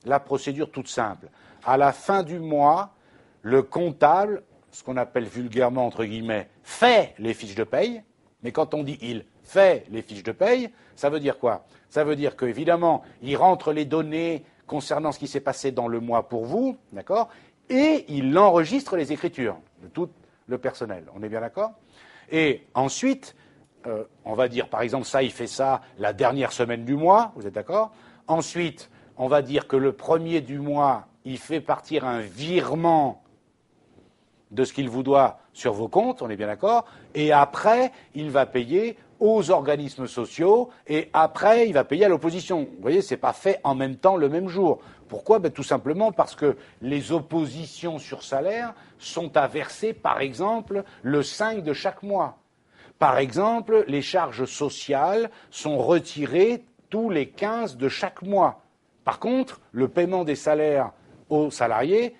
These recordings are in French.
la procédure toute simple. À la fin du mois, le comptable, ce qu'on appelle vulgairement, entre guillemets, fait les fiches de paye. Mais quand on dit il fait les fiches de paye, ça veut dire quoi? Ça veut dire qu'évidemment, il rentre les données concernant ce qui s'est passé dans le mois pour vous, d'accord? Et il enregistre les écritures de tout le personnel. On est bien d'accord? Et ensuite, on va dire, par exemple, ça, il fait ça la dernière semaine du mois, vous êtes d'accord? Ensuite, on va dire que le premier du mois, il fait partir un virement de ce qu'il vous doit sur vos comptes, on est bien d'accord? Et après, il va payer aux organismes sociaux, et après, il va payer à l'opposition. Vous voyez, ce n'est pas fait en même temps le même jour. Pourquoi? Tout simplement parce que les oppositions sur salaire sont à verser, par exemple, le 5 de chaque mois. Par exemple, les charges sociales sont retirées tous les 15 de chaque mois. Par contre, le paiement des salaires aux salariés,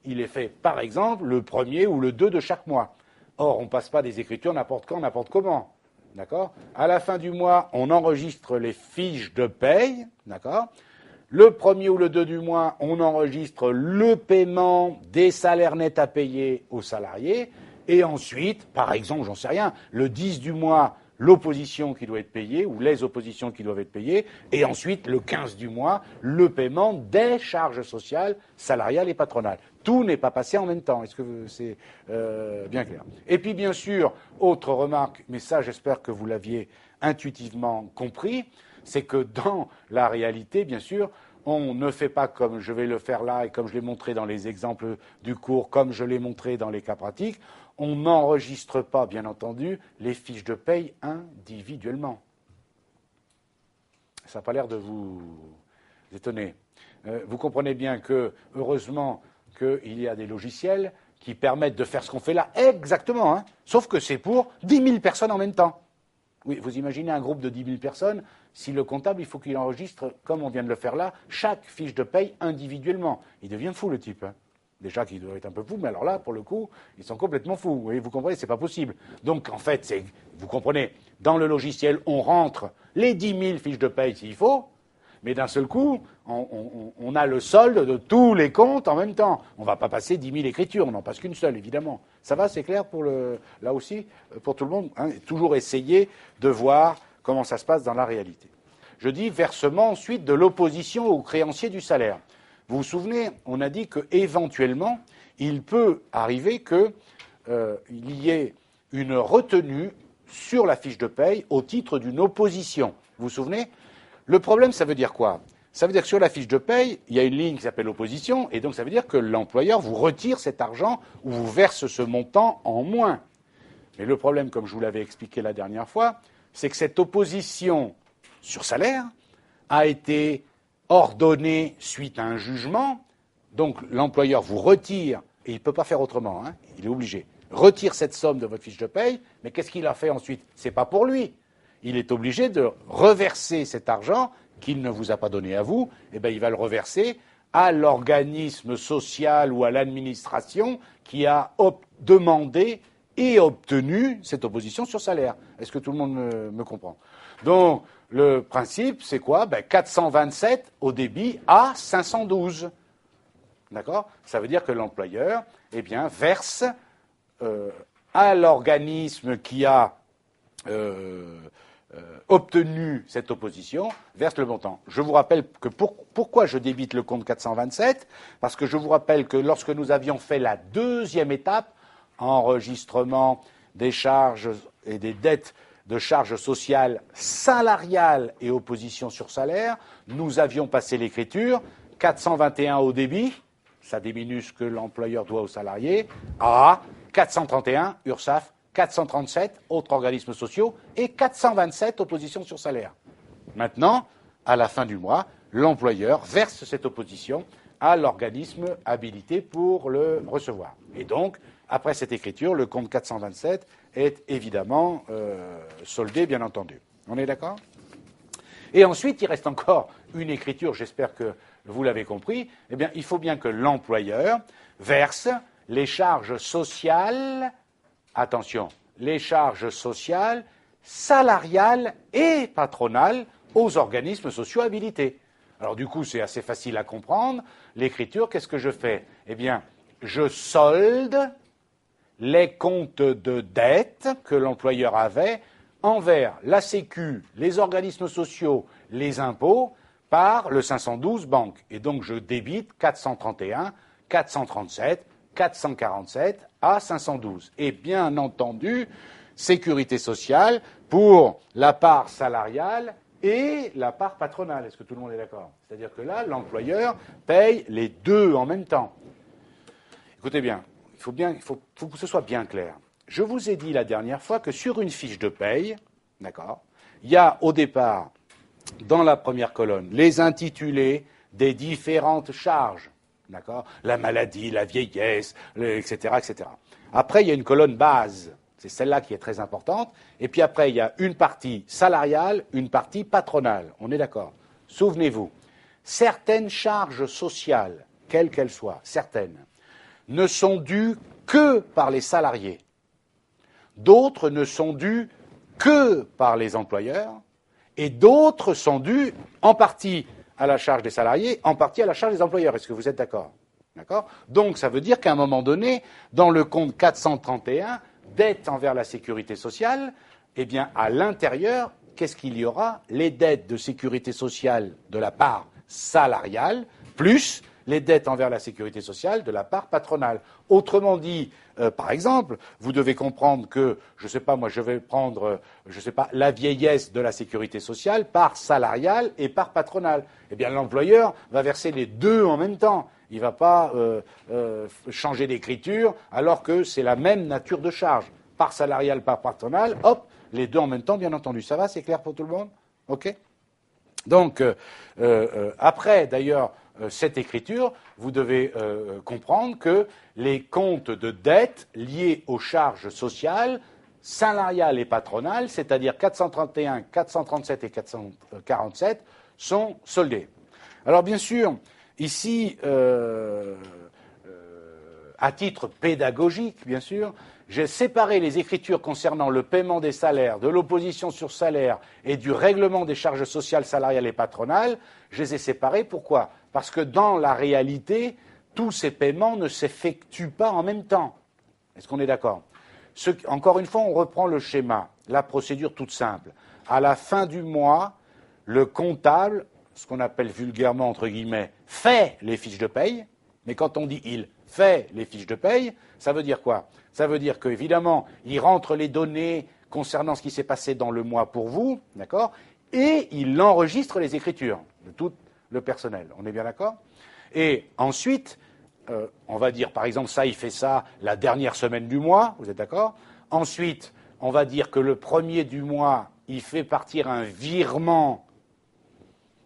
il est fait, par exemple, le 1er ou le 2 de chaque mois. Or, on ne passe pas des écritures n'importe quand, n'importe comment. D'accord? À la fin du mois, on enregistre les fiches de paye. D'accord? Le 1er ou le 2 du mois, on enregistre le paiement des salaires nets à payer aux salariés. Et ensuite, par exemple, j'en sais rien, le 10 du mois, l'opposition qui doit être payée, ou les oppositions qui doivent être payées, et ensuite, le 15 du mois, le paiement des charges sociales, salariales et patronales. Tout n'est pas passé en même temps. Est-ce que c'est bien clair? Et puis, bien sûr, autre remarque, mais ça, j'espère que vous l'aviez intuitivement compris, c'est que dans la réalité, bien sûr, on ne fait pas comme je vais le faire là et comme je l'ai montré dans les exemples du cours, comme je l'ai montré dans les cas pratiques. On n'enregistre pas, bien entendu, les fiches de paye individuellement. Ça n'a pas l'air de vous étonner. Vous comprenez bien que, heureusement, qu'il y a des logiciels qui permettent de faire ce qu'on fait là exactement, hein, sauf que c'est pour 10 000 personnes en même temps. Oui, vous imaginez un groupe de 10 000 personnes, si le comptable, il faut qu'il enregistre, comme on vient de le faire là, chaque fiche de paye individuellement. Il devient fou, le type. Hein. Déjà qu'il doit être un peu fou, mais alors là, pour le coup, ils sont complètement fous. Vous comprenez, c'est pas possible. Donc, en fait, vous comprenez, dans le logiciel, on rentre les 10 000 fiches de paye s'il faut, mais d'un seul coup, on a le solde de tous les comptes en même temps. On ne va pas passer 10 000 écritures, on n'en passe qu'une seule, évidemment. Ça va, c'est clair pour là aussi, pour tout le monde, hein, toujours essayer de voir comment ça se passe dans la réalité. Je dis versement ensuite de l'opposition aux créanciers du salaire. Vous vous souvenez, on a dit qu'éventuellement, il peut arriver qu'il y ait une retenue sur la fiche de paye au titre d'une opposition. Vous vous souvenez? Le problème, ça veut dire quoi? Ça veut dire que sur la fiche de paye, il y a une ligne qui s'appelle opposition, et donc ça veut dire que l'employeur vous retire cet argent ou vous verse ce montant en moins. Mais le problème, comme je vous l'avais expliqué la dernière fois, c'est que cette opposition sur salaire a été ordonnée suite à un jugement, donc l'employeur vous retire, et il ne peut pas faire autrement, hein, il est obligé, retire cette somme de votre fiche de paye, mais qu'est-ce qu'il a fait ensuite? Ce n'est pas pour lui. Il est obligé de reverser cet argent qu'il ne vous a pas donné à vous, et bien il va le reverser à l'organisme social ou à l'administration qui a demandé et obtenu cette opposition sur salaire. Est-ce que tout le monde me comprend? Donc, le principe, c'est quoi? 427 au débit à 512. D'accord? Ça veut dire que l'employeur, verse à l'organisme qui a obtenu cette opposition, verse le montant. Je vous rappelle que pourquoi je débite le compte 427? Parce que je vous rappelle que lorsque nous avions fait la deuxième étape, enregistrement des charges et des dettes de charges sociales salariales et opposition sur salaire, nous avions passé l'écriture 421 au débit, ça diminue ce que l'employeur doit aux salariés, à 431 URSSAF, 437 autres organismes sociaux et 427 oppositions sur salaire. Maintenant, à la fin du mois, l'employeur verse cette opposition à l'organisme habilité pour le recevoir. Et donc, après cette écriture, le compte 427 est évidemment soldé, bien entendu. On est d'accord? Et ensuite, il reste encore une écriture, j'espère que vous l'avez compris. Eh bien, il faut bien que l'employeur verse les charges sociales, attention, les charges sociales, salariales et patronales aux organismes sociaux habilités. Alors du coup, c'est assez facile à comprendre. L'écriture, qu'est-ce que je fais? Eh bien, je solde les comptes de dette que l'employeur avait envers la Sécu, les organismes sociaux, les impôts, par le 512 banque. Et donc, je débite 431, 437, 447 à 512. Et bien entendu, sécurité sociale pour la part salariale et la part patronale. Est-ce que tout le monde est d'accord? C'est-à-dire que là, l'employeur paye les deux en même temps. Écoutez bien, il faut que ce soit bien clair. Je vous ai dit la dernière fois que sur une fiche de paye, d'accord, il y a au départ, dans la première colonne, les intitulés des différentes charges. D'accord? La maladie, la vieillesse, etc., etc. Après, il y a une colonne base. C'est celle-là qui est très importante. Et puis après, il y a une partie salariale, une partie patronale. On est d'accord? Souvenez-vous, certaines charges sociales, quelles qu'elles soient, certaines, ne sont dues que par les salariés. D'autres ne sont dues que par les employeurs. Et d'autres sont dues en partie à la charge des salariés, en partie à la charge des employeurs. Est-ce que vous êtes d'accord? D'accord? Donc, ça veut dire qu'à un moment donné, dans le compte 431, dette envers la sécurité sociale, eh bien, à l'intérieur, qu'est-ce qu'il y aura? Les dettes de sécurité sociale de la part salariale, plus les dettes envers la sécurité sociale de la part patronale. Autrement dit, par exemple, vous devez comprendre que, je ne sais pas, moi je vais prendre, je ne sais pas, la vieillesse de la sécurité sociale par salariale et par patronale. Eh bien, l'employeur va verser les deux en même temps. Il ne va pas changer d'écriture alors que c'est la même nature de charge. Par salariale, par patronale, hop, les deux en même temps, bien entendu. Ça va, c'est clair pour tout le monde? OK? Donc, après, d'ailleurs, cette écriture, vous devez comprendre que les comptes de dette liés aux charges sociales, salariales et patronales, c'est-à-dire 431, 437 et 447, sont soldés. Alors, bien sûr, ici, à titre pédagogique, bien sûr, j'ai séparé les écritures concernant le paiement des salaires, de l'opposition sur salaire et du règlement des charges sociales, salariales et patronales. Je les ai séparées. Pourquoi? Parce que dans la réalité, tous ces paiements ne s'effectuent pas en même temps. Est-ce qu'on est d'accord? Encore une fois, on reprend le schéma, la procédure toute simple. À la fin du mois, le comptable, ce qu'on appelle vulgairement, entre guillemets, fait les fiches de paye. Mais quand on dit il fait les fiches de paye, ça veut dire quoi? Ça veut dire qu'évidemment, il rentre les données concernant ce qui s'est passé dans le mois pour vous, d'accord? Et il enregistre les écritures de tout le personnel. On est bien d'accord? Et ensuite, on va dire, par exemple, ça, il fait ça la dernière semaine du mois, vous êtes d'accord? Ensuite, on va dire que le premier du mois, il fait partir un virement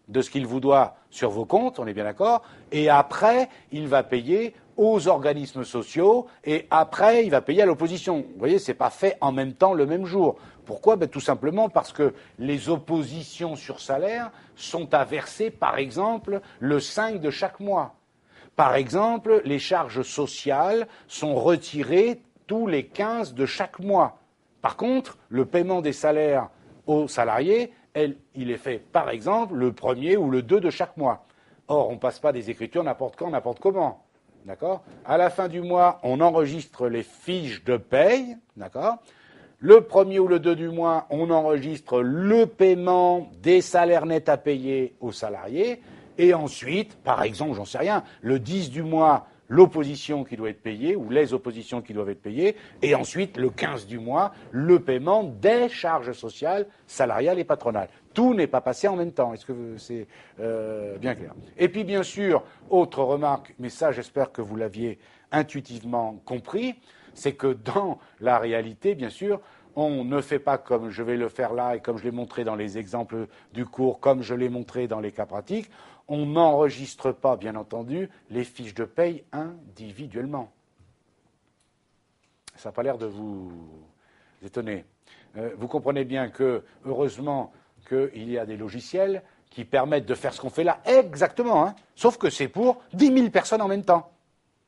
de ce qu'il vous doit sur vos comptes, on est bien d'accord? Et après, il va payer aux organismes sociaux, et après, il va payer à l'opposition. Vous voyez, ce n'est pas fait en même temps le même jour. Pourquoi? Tout simplement parce que les oppositions sur salaire sont à verser, par exemple, le 5 de chaque mois. Par exemple, les charges sociales sont retirées tous les 15 de chaque mois. Par contre, le paiement des salaires aux salariés, il est fait, par exemple, le 1er ou le 2 de chaque mois. Or, on ne passe pas des écritures n'importe quand, n'importe comment. D'accord? À la fin du mois, on enregistre les fiches de paye. D'accord? Le 1er ou le 2 du mois, on enregistre le paiement des salaires nets à payer aux salariés. Et ensuite, par exemple, j'en sais rien, le 10 du mois, l'opposition qui doit être payée, ou les oppositions qui doivent être payées, et ensuite, le 15 du mois, le paiement des charges sociales, salariales et patronales. Tout n'est pas passé en même temps. Est-ce que c'est bien clair? Et puis, bien sûr, autre remarque, mais ça, j'espère que vous l'aviez intuitivement compris, c'est que dans la réalité, bien sûr, on ne fait pas comme je vais le faire là et comme je l'ai montré dans les exemples du cours, comme je l'ai montré dans les cas pratiques. On n'enregistre pas, bien entendu, les fiches de paye individuellement. Ça n'a pas l'air de vous étonner. Vous comprenez bien que, heureusement, qu'il y a des logiciels qui permettent de faire ce qu'on fait là exactement, hein, sauf que c'est pour 10 000 personnes en même temps.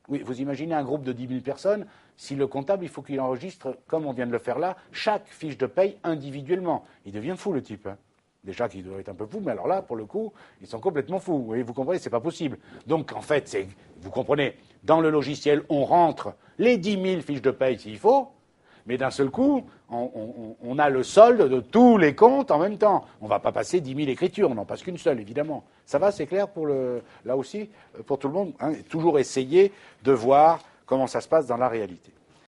Oui, vous imaginez un groupe de 10 000 personnes, si le comptable, il faut qu'il enregistre, comme on vient de le faire là, chaque fiche de paye individuellement. Il devient fou, le type. Hein. Déjà qu'ils doivent être un peu fous, mais alors là, pour le coup, ils sont complètement fous. Vous comprenez, c'est pas possible. Donc, en fait, vous comprenez, dans le logiciel, on rentre les 10 000 fiches de paye s'il faut, mais d'un seul coup, on a le solde de tous les comptes en même temps. On ne va pas passer 10 000 écritures, on n'en passe qu'une seule, évidemment. Ça va, c'est clair là aussi, pour tout le monde, hein, toujours essayer de voir comment ça se passe dans la réalité.